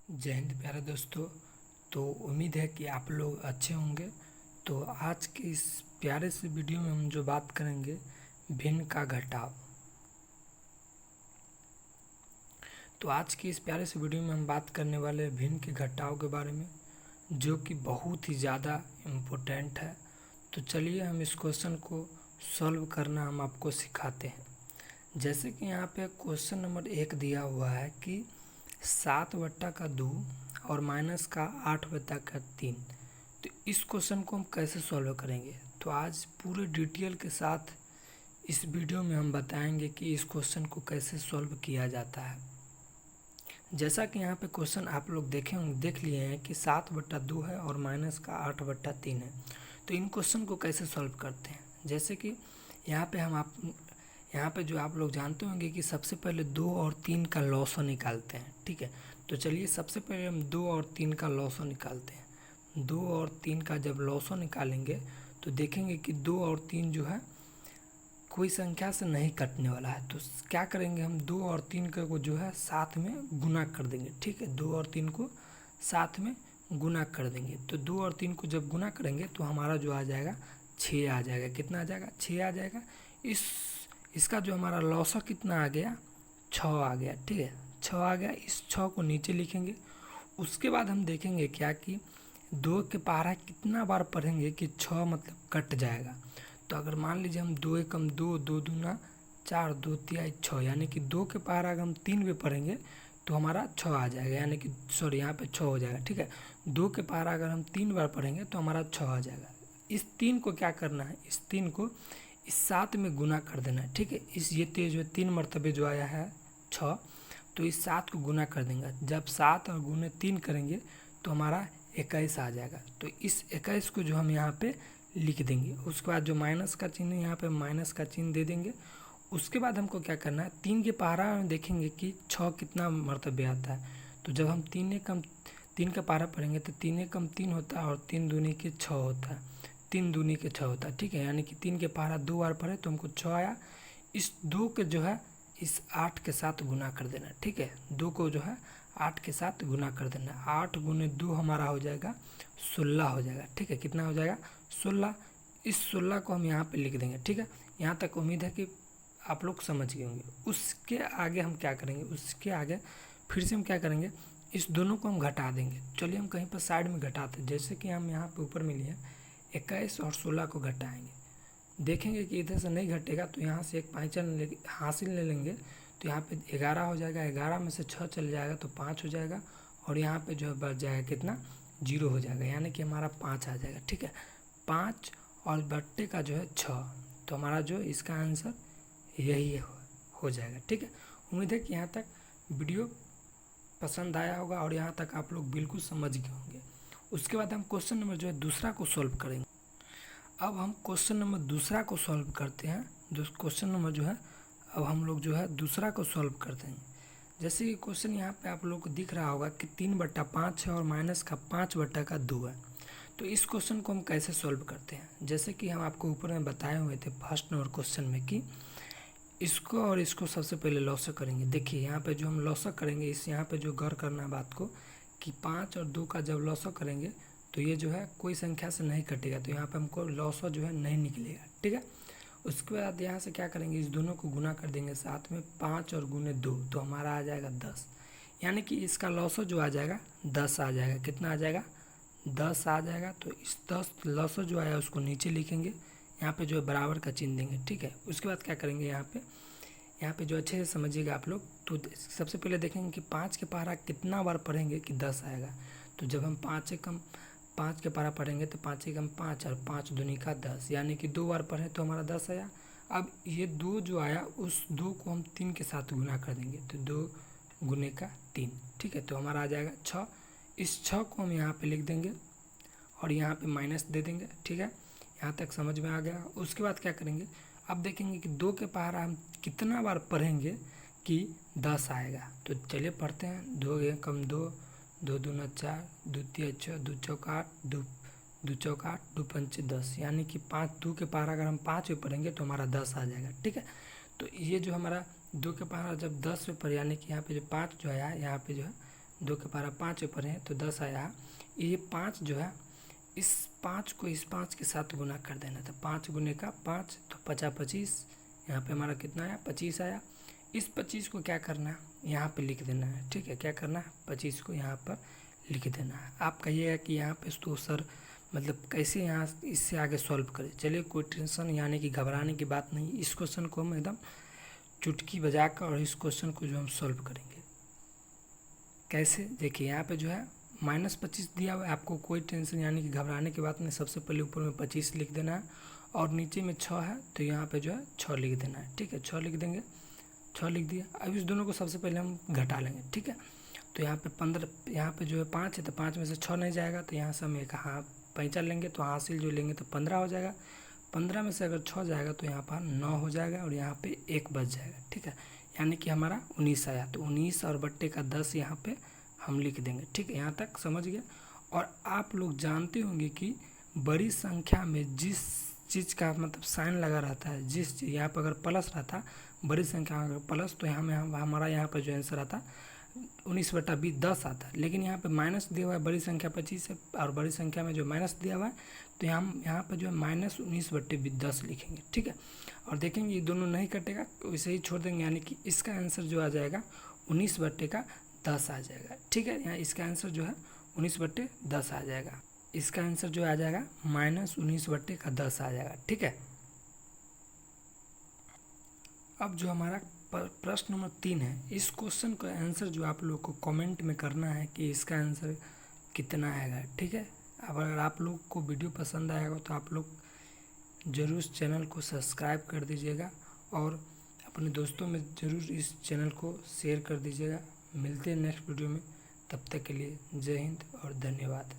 जय हिंद प्यारे दोस्तों। तो उम्मीद है कि आप लोग अच्छे होंगे। तो आज के इस प्यारे से वीडियो में हम जो बात करेंगे भिन्न का घटाव। तो आज की इस प्यारे से वीडियो में हम बात करने वाले हैं भिन्न के घटाव के बारे में, जो कि बहुत ही ज़्यादा इम्पोर्टेंट है। तो चलिए हम इस क्वेश्चन को सॉल्व करना हम आपको सिखाते हैं। जैसे कि यहाँ पे क्वेश्चन नंबर 1 दिया हुआ है कि 7/2 और माइनस का 8/3। तो इस क्वेश्चन को हम कैसे सॉल्व करेंगे, तो आज पूरे डिटेल के साथ इस वीडियो में हम बताएंगे कि इस क्वेश्चन को कैसे सॉल्व किया जाता है। जैसा कि यहाँ पे क्वेश्चन आप लोग देख लिए हैं कि 7/2 है और माइनस का 8/3 है। तो इन क्वेश्चन को कैसे सॉल्व करते हैं, जैसे कि यहाँ पे जो आप लोग जानते होंगे कि सबसे पहले 2 और 3 का लॉसो निकालते हैं। ठीक है, तो चलिए सबसे पहले हम 2 और 3 का लॉसो निकालते हैं। 2 और 3 का जब लॉसो निकालेंगे तो देखेंगे कि 2 और 3 जो है कोई संख्या से नहीं कटने वाला है। तो क्या करेंगे, हम 2 और 3 को जो है साथ में गुना कर देंगे। ठीक है, 2 और 3 को साथ में गुना कर देंगे। तो 2 और 3 को जब गुना करेंगे तो हमारा जो आ जाएगा 6 आ जाएगा। कितना आ जाएगा? 6 आ जाएगा। इसका जो हमारा लॉसा कितना आ गया? 6 आ गया। ठीक है, 6 आ गया। इस 6 को नीचे लिखेंगे। उसके बाद हम देखेंगे क्या कि 2 के पहाड़ा कितना बार पढ़ेंगे कि 6 मतलब कट जाएगा। तो अगर मान लीजिए हम 2 एकम 2, 2 दूना 4, 2 तिहाई 6, यानी कि 2 के पहाड़ा अगर हम 3 पे पढ़ेंगे तो हमारा 6 आ जाएगा, यानी कि सॉरी यहाँ पे 6 हो जाएगा। ठीक है, 2 के पहाड़ा अगर हम 3 बार पढ़ेंगे तो हमारा 6 आ जाएगा। इस 3 को क्या करना है, इस 3 को इस 7 में गुना कर देना है। ठीक है, ये तेज जो 3 मरतबे जो आया है 6, तो इस 7 को गुना कर देंगे। जब 7 और गुने 3 करेंगे तो हमारा 21 आ जाएगा। तो इस 21 को जो हम यहाँ पे लिख देंगे। उसके बाद जो माइनस का चिन्ह है यहाँ पे माइनस का चिन्ह दे देंगे। उसके बाद हमको क्या करना है, 3 के पहाड़ा में देखेंगे कि 6 कितना मरतबे आता है। तो जब हम 3 का पहाड़ा पढ़ेंगे तो 3 एकम 3 होता है और 3 दूनी के 6 होता है। 3 दूनी के 6 होता है। ठीक है, यानी कि 3 के पहाड़ा 2 बार पढ़े तो हमको 6 आया। इस 2 के जो है इस 8 के साथ गुना कर देना। ठीक है, 2 को जो है 8 के साथ गुना कर देना। 8 गुने 2 हमारा हो जाएगा 16 हो जाएगा। ठीक है, कितना हो जाएगा? 16। इस 16 को हम यहाँ पे लिख देंगे। ठीक है, यहाँ तक उम्मीद है कि आप लोग समझ गए होंगे। उसके आगे हम क्या करेंगे, उसके आगे फिर से हम क्या करेंगे, इस दोनों को हम घटा देंगे। चलिए हम कहीं पर साइड में घटाते हैं। जैसे कि हम यहाँ पे ऊपर में लिए 21 और 16 को घटाएंगे। देखेंगे कि इधर से नहीं घटेगा तो यहाँ से एक पाँचन हासिल ले लेंगे। तो यहाँ पे 11 हो जाएगा। 11 में से 6 चल जाएगा तो 5 हो जाएगा। और यहाँ पे जो है बच जाएगा कितना? 0 हो जाएगा, यानी कि हमारा 5 आ जाएगा। ठीक है, 5 और बट्टे का जो है 6, तो हमारा जो इसका आंसर यही हो जाएगा। ठीक है, उम्मीद है कि यहाँ तक वीडियो पसंद आया होगा और यहाँ तक आप लोग बिल्कुल समझ गए होंगे। उसके बाद हम क्वेश्चन नंबर जो है दूसरा को सॉल्व करेंगे। अब हम क्वेश्चन नंबर दूसरा को सॉल्व करते हैं। क्वेश्चन नंबर जो है अब हम लोग जो है दूसरा को सॉल्व करते हैं। जैसे कि क्वेश्चन यहाँ पे आप लोग को दिख रहा होगा कि 3/5 है और माइनस का 5/2 है। तो इस क्वेश्चन को हम कैसे सॉल्व करते हैं, जैसे कि हम आपको ऊपर में बताए हुए थे फर्स्ट नंबर क्वेश्चन में कि इसको और इसको सबसे पहले लॉसक करेंगे। देखिए यहाँ पे जो हम लॉसक करेंगे, इस यहाँ पे जो गौर करना है बात को कि 5 और 2 का जब लॉसक करेंगे तो ये जो है कोई संख्या से नहीं कटेगा, तो यहाँ पे हमको लॉसक जो है नहीं निकलेगा। ठीक है, उसके बाद यहाँ से क्या करेंगे, इस दोनों को गुना कर देंगे साथ में। 5 और गुने 2 तो हमारा आ जाएगा 10, यानी कि इसका लॉसक जो आ जाएगा 10 आ जाएगा। कितना आ जाएगा? 10 आ जाएगा। तो इस 10 लॉसक जो आया उसको नीचे लिखेंगे, यहाँ पे जो है बराबर का चिन्ह देंगे। ठीक है, उसके बाद क्या करेंगे, यहाँ पे जो अच्छे से समझिएगा आप लोग। तो सबसे पहले देखेंगे कि 5 के पहाड़ा कितना बार पढ़ेंगे कि 10 आएगा। तो जब हम 5 के पहाड़ा पढ़ेंगे तो 5 एकम 5 और 5 दूनी का 10, यानी कि 2 बार पढ़े तो हमारा 10 आया। अब ये 2 जो आया उस 2 को हम 3 के साथ गुना कर देंगे, तो 2 गुने का 3। ठीक है, तो हमारा आ जाएगा 6। इस 6 को हम यहाँ पे लिख देंगे और यहाँ पे माइनस दे देंगे। ठीक है, यहाँ तक समझ में आ गया। उसके बाद क्या करेंगे, अब देखेंगे कि 2 के पहाड़ा हम कितना बार पढ़ेंगे कि 10 आएगा। तो चलिए पढ़ते हैं। 2 एकम 2, 2 दूना 4, 2 तिया 6, 2 चौक 8, 2 चौक 8, 2 पंचे 10, यानी कि 2 के पहाड़ा अगर हम 5 पे पढ़ेंगे तो हमारा 10 आ जाएगा। ठीक है, तो ये जो हमारा 2 के पहाड़ा जब 10 पे पढ़े, यानी कि यहाँ पे जो 5 जो आया यहाँ पे जो है 2 के पारा 5 ऊपर है तो 10 आया। ये 5 जो है इस 5 को इस 5 के साथ गुना कर देना था। 5 गुने का 5 तो 50 25, यहाँ पे हमारा कितना आया 25 आया। इस 25 को क्या करना है यहाँ पे लिख देना है, ठीक है। क्या करना है 25 को यहाँ पर लिख देना है। आप कहिएगा कि यहाँ पे तो सर मतलब कैसे यहाँ इससे आगे सॉल्व करें। चलिए कोई टेंशन यानी कि घबराने की बात नहीं, इस क्वेश्चन को हम एकदम चुटकी बजा कर और इस क्वेश्चन को जो हम सॉल्व करेंगे कैसे, देखिए यहाँ पे जो है -25 दिया हुआ है, आपको कोई टेंशन यानी कि घबराने की बात नहीं। सबसे पहले ऊपर में 25 लिख देना है और नीचे में 6 है तो यहाँ पे जो है 6 लिख देना है, ठीक है। 6 लिख देंगे, 6 लिख दिया। अब इस दोनों को सबसे पहले हम घटा लेंगे, ठीक है। तो यहाँ पे 15, यहाँ पे जो है 5 है तो 5 में से 6 नहीं जाएगा तो यहाँ से हम एक पैंचा लेंगे तो हासिल जो लेंगे तो 15 हो जाएगा। 15 में से अगर 6 जाएगा तो यहाँ पर 9 हो जाएगा और यहाँ पे 1 बच जाएगा, ठीक है। यानी कि हमारा 19 आया। तो 19 और बट्टे का 10 यहाँ पे हम लिख देंगे, ठीक है। यहाँ तक समझ गए। और आप लोग जानते होंगे कि बड़ी संख्या में जिस चीज़ का मतलब साइन लगा रहता है, जिस यहाँ पर अगर प्लस रहता बड़ी संख्या में अगर प्लस तो यहाँ हमारा यहाँ पर जो आंसर आता 19/20 10 आता है। लेकिन यहाँ पे माइनस दिया हुआ है, बड़ी संख्या 25 है और बड़ी संख्या में जो माइनस दिया हुआ है तो हम यहाँ पर जो है -19/10 लिखेंगे, ठीक है। और देखेंगे ये दोनों नहीं कटेगा वैसे ही छोड़ देंगे, यानी कि इसका आंसर जो आ जाएगा 19/10 आ जाएगा, ठीक है। यहाँ इसका आंसर जो है 19/10 आ जाएगा। इसका आंसर जो आ जाएगा -19/10 आ जाएगा, ठीक है। अब जो हमारा प्रश्न नंबर 3 है, इस क्वेश्चन का आंसर जो आप लोग को कमेंट में करना है कि इसका आंसर कितना आएगा, ठीक है। अब अगर आप लोग को वीडियो पसंद आएगा तो आप लोग ज़रूर इस चैनल को सब्सक्राइब कर दीजिएगा और अपने दोस्तों में ज़रूर इस चैनल को शेयर कर दीजिएगा। मिलते हैं नेक्स्ट वीडियो में, तब तक के लिए जय हिंद और धन्यवाद।